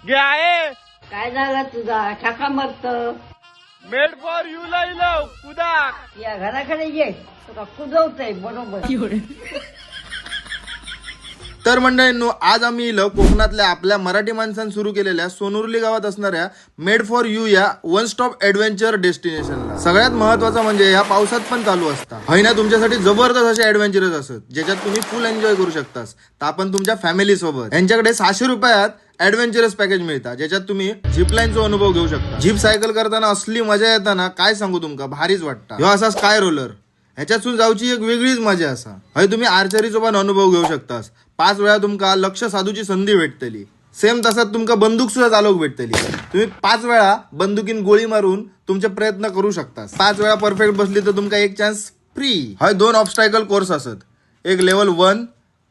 घे आहे काय झालं तुझा ठाका मरत मेड फॉर यू ला इलव कुदा या घराकडे ये तुला कुजवतय बरोबर. तर मंडळींनो, आज आम्ही इलो कोकणातल्या आपल्या मराठी माणसांनी सुरू केलेल्या सोनुर्ली गावात असणाऱ्या मेड फॉर यू या वन स्टॉप ऍडव्हेंचर डेस्टिनेशनला. सगळ्यात महत्वाचं म्हणजे या पावसात पण चालू असता है ना तुमच्यासाठी जबरदस्त असे ऍडव्हेंचरस असत ज्याच्यात तुम्ही फुल एन्जॉय करू शकतास. तर आपण तुमच्या फॅमिली सोबत यांच्याकडे 600 रुपयात ऍडव्हेंचरस पॅकेज मिळतात ज्याच्यात तुम्ही झिपलाईनचा अनुभव घेऊ शकता. झिप सायकल करताना असली मजा येताना काय सांगू तुमका, भारीच वाटतं. ह्यो असा स्काय रोलर ह्याच्यातून जाऊची एक वेगळीच मजा असा. हय तुम्ही आर्चरीचो पण अनुभव घेऊ शकतास. 5 वेळा तुमका लक्ष साधूची संधी भेटतली. सेम तसाच तुमका बंदूक सुद्धा चालवूक भेटतली. तुम्ही 5 वेळा बंदुकीन गोळी मारून तुमचे प्रयत्न करू शकता. 5 वेळा परफेक्ट बसली तर तुमका एक चान्स फ्री. हय 2 ऑब्स्टायकल कोर्स असत, एक लेवल 1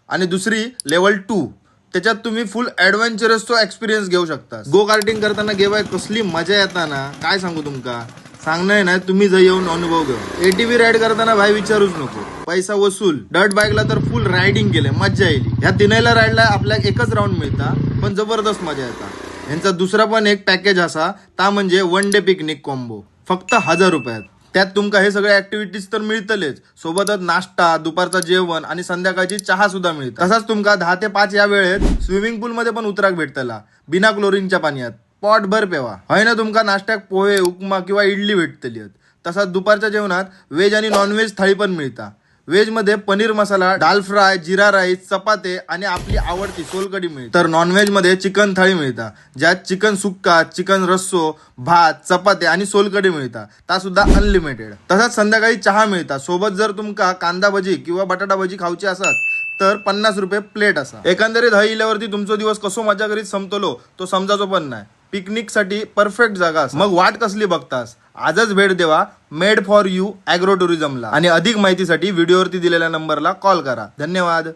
आणि दुसरी लेवल 2. त्याच्यात तुम्ही फुल ऍडव्हेंचरसचा एक्सपिरियन्स घेऊ शकता. गो कार्टिंग करताना गेवाय कसली मजा येताना काय सांगू तुमका, सांगणार नाही, तुम्ही जर येऊन अनुभव घेऊ. एटीव्ही राईड करताना भाई विचारूच नको, पैसा वसूल. डर्ट बाईकला तर फुल रायडिंग केले, मजा येईल. ह्या तिन्हीला राईडला आपल्याला एकच राऊंड मिळता पण जबरदस्त मजा येता. ह्यांचा दुसरा पण एक पॅकेज असा ता म्हणजे 1 डे पिकनिक कॉम्बो, फक्त 1000 रुपयात. त्यात तुमका हे सगळे ऍक्टिव्हिटीज तर मिळतलेच, सोबतच नाश्ता, दुपारचा जेवण आणि संध्याकाळची चहा सुद्धा मिळते. तसाच तुमका 10 ते 5 या वेळेत स्विमिंग पूल मध्ये पण उतराक भेटतला बिना क्लोरीनच्या पाण्यात. पॉट भर पेवा है ना. तुमका नाश्त्याक पोहे, उपमा किंवा इडली भेटतली. तसाच दुपारच्या जेवणात व्हेज आणि नॉनव्हेज थाळी पण मिळता. व्हेज मध्ये पनीर मसाला, दाल फ्राय, जिरा राईस, चपाते आणि आपली आवडती सोलकढी मिळते. तर नॉनव्हेज मध्ये चिकन थाळी मिळता ज्यात चिकन सुक्का, चिकन रस्सो, भात, चपाते आणि सोलकढी मिळता. ता सुद्धा अनलिमिटेड. तसाच संध्याकाळी चहा मिळता. सोबत जर तुमका कांदा भजी किंवा बटाटा भजी खाऊची असत तर 50 रुपये प्लेट असा. एकंदरीत हय इल्यावरती तुमचा दिवस कसो मजा करीत संपतलो तो समजायचो पण नाही. पिकनिक साठी परफेक्ट जागा. मग वाट कसली बघतास, आजच भेट देवा मेड फॉर यू ॲग्रो टुरिझमला. आणि अधिक माहितीसाठी व्हिडिओवरती दिलेल्या नंबरला कॉल करा. धन्यवाद.